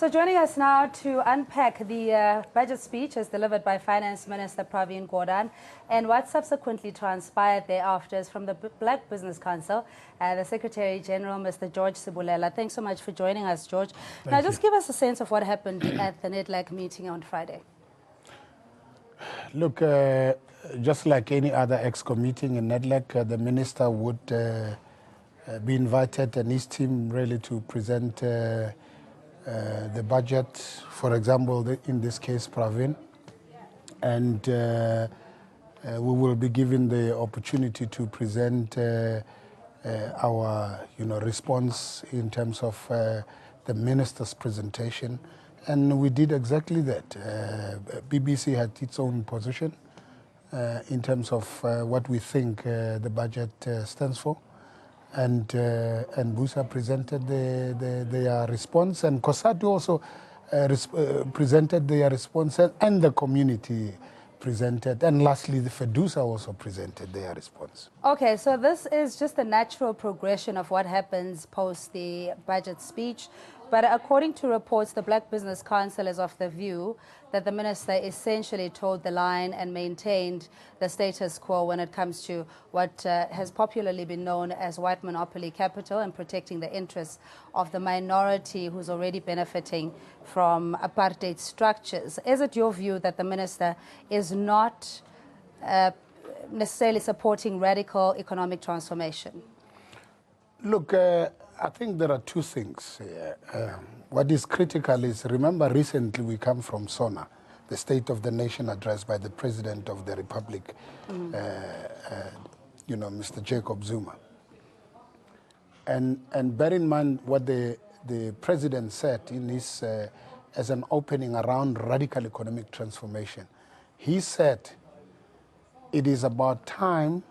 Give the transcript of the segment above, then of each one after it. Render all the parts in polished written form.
So joining us now to unpack the budget speech as delivered by Finance Minister Pravin Gordhan and what subsequently transpired thereafter is from the Black Business Council, the Secretary General, Mr. George Sebolela. Thanks so much for joining us, George. Now, just give us a sense of what happened at the Nedlac meeting on Friday. Look, just like any other EXCO meeting in Nedlac, the minister would be invited and his team really to present the budget, for example, in this case, Pravin. And we will be given the opportunity to present our response in terms of the minister's presentation. And we did exactly that. BBC had its own position in terms of what we think the budget stands for. And Busa presented their response, and COSATU also presented their response, and the community presented, and lastly the FEDUSA also presented their response. Okay, so this is just a natural progression of what happens post the budget speech. But according to reports, the Black Business Council is of the view that the minister essentially toed the line and maintained the status quo when it comes to what has popularly been known as white monopoly capital and protecting the interests of the minority who's already benefiting from apartheid structures. Is it your view that the minister is not necessarily supporting radical economic transformation? Look, I think there are two things here. What is critical is, remember, recently we come from SONA, the State of the Nation address by the President of the Republic, Mr. Jacob Zuma. And bear in mind what the President said in his, as an opening around radical economic transformation. He said it is about time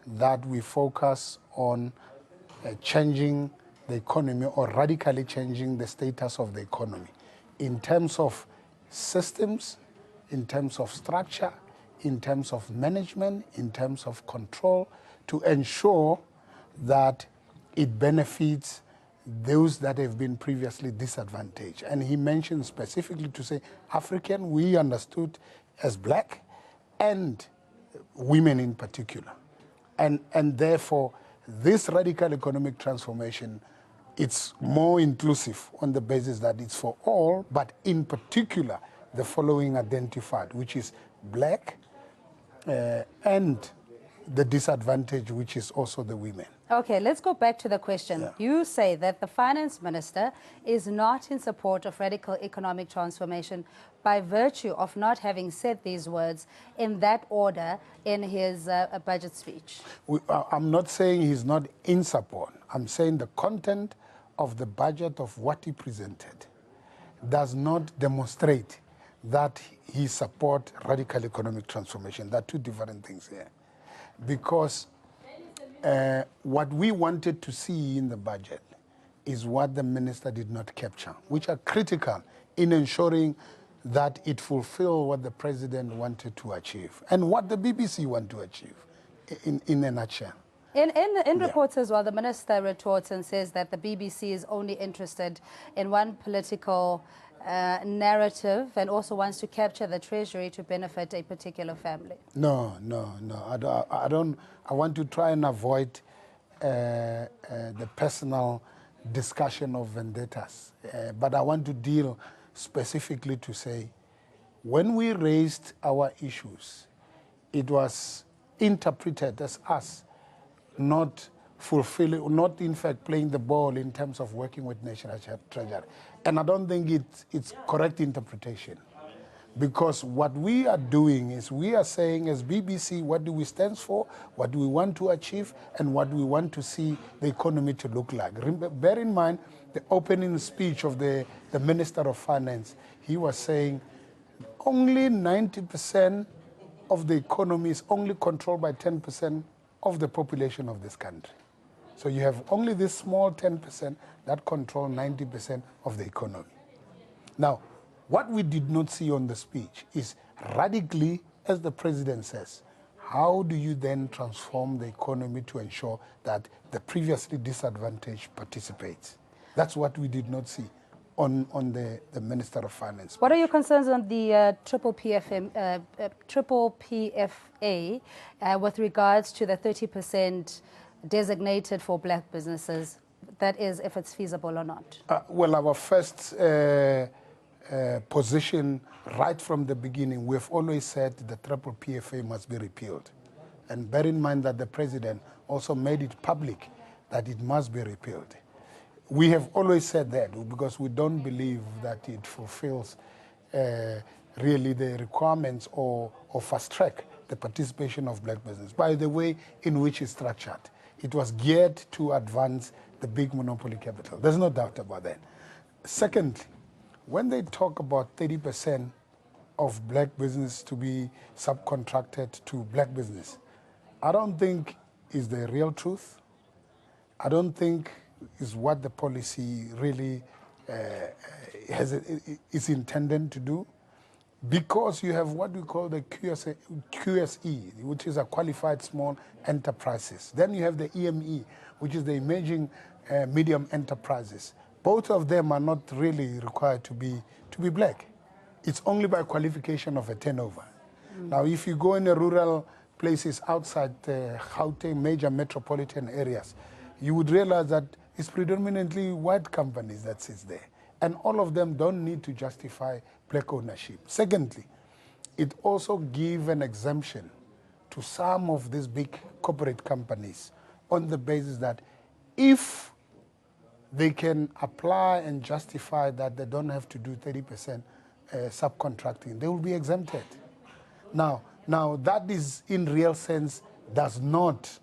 that we focus on changing the economy or radically changing the status of the economy in terms of systems, in terms of structure, in terms of management, in terms of control, to ensure that it benefits those that have been previously disadvantaged. And he mentioned specifically to say African, we understood as black and women in particular. And therefore, this radical economic transformation, it's more inclusive on the basis that it's for all, but in particular, the following identified, which is black and the disadvantaged, which is also the women. Okay, let's go back to the question. Yeah. You say that the finance minister is not in support of radical economic transformation by virtue of not having said these words in that order in his budget speech. I'm not saying he's not in support. I'm saying the content of the budget of what he presented does not demonstrate that he supports radical economic transformation. There are two different things here. Because what we wanted to see in the budget is what the minister did not capture, which are critical in ensuring that it fulfills what the president wanted to achieve and what the BBC want to achieve in a nutshell. In reports as well, the minister retorts and says that the BBC is only interested in one political narrative and also wants to capture the treasury to benefit a particular family. No. I don't. I want to try and avoid the personal discussion of vendettas. But I want to deal specifically to say, when we raised our issues, it was interpreted as us not fulfilling, not in fact playing the ball in terms of working with National Treasury. And I don't think it's correct interpretation. Because what we are doing is we are saying as BBC, what do we stand for, what do we want to achieve, and what do we want to see the economy to look like. Bear in mind the opening speech of the Minister of Finance. He was saying only 90% of the economy is only controlled by 10% of the population of this country. So you have only this small 10% that control 90% of the economy. Now, what we did not see on the speech is radically, as the president says, how do you then transform the economy to ensure that the previously disadvantaged participates? That's what we did not see. on the Minister of Finance. What are your concerns on the triple PFA with regards to the 30% designated for black businesses? That is, if it's feasible or not. Well, our first position right from the beginning, we've always said the triple PFA must be repealed. And bear in mind that the president also made it public that it must be repealed. We have always said that because we don't believe that it fulfills really the requirements or fast track the participation of black business. By the way in which it's structured, it was geared to advance the big monopoly capital. There's no doubt about that. Secondly, when they talk about 30% of black business to be subcontracted to black business, I don't think is the real truth. I don't think is what the policy really is intended to do, because you have what we call the QSE, which is a qualified small enterprises. Then you have the EME, which is the emerging medium enterprises. Both of them are not really required to be black. It's only by qualification of a turnover. Now, if you go in the rural places outside the Gauteng major metropolitan areas, you would realize that it's predominantly white companies that sits there. And all of them don't need to justify black ownership. Secondly, it also gives an exemption to some of these big corporate companies on the basis that if they can apply and justify that they don't have to do 30% subcontracting, they will be exempted. Now that is in real sense does not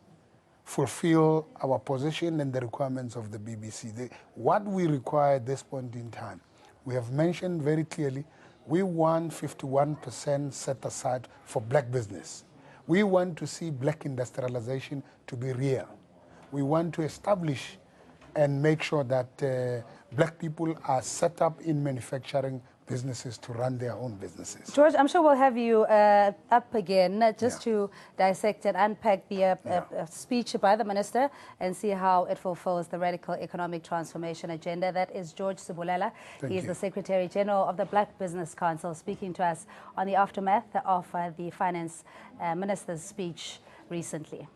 fulfill our position and the requirements of the BBC. What we require at this point in time, we have mentioned very clearly, we want 51% set aside for black business. We want to see black industrialization to be real. We want to establish and make sure that black people are set up in manufacturing businesses to run their own businesses. George, I'm sure we'll have you up again just to dissect and unpack the speech by the minister and see how it fulfills the radical economic transformation agenda. That is George Sebolela. He is the Secretary General of the Black Business Council, speaking to us on the aftermath of the Finance Minister's speech recently.